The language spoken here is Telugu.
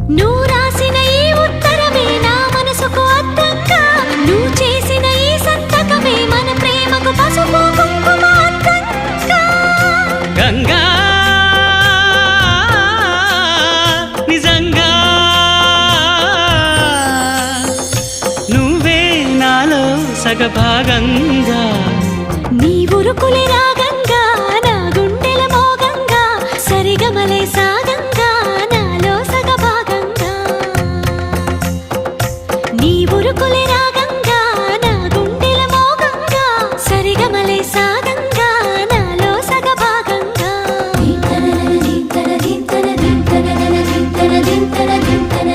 నువ్వు రాసిన ఈ ఉత్తరమే నా మనసుకు అర్థంగా, నువ్వు చేసిన ఈ సంతకమే మన ప్రేమకు పసుపు కుంకుమ అర్థంగా. గంగా నిజంగా నువ్వే నాలో సగభాగంగా, నీ ఉరుకులే రాగంగా నా గుండెల మోగంగా, సరిగమలే సాగంగా నాలో సగభాగంగా. నీ ఉరుకులే రాగంగా నా గుండెల మోగంగా, సరిగమలే సాగంగా నాలో సగభాగంగా. దింతన దింతన దింతన దింతన దింతన దింతన దింతన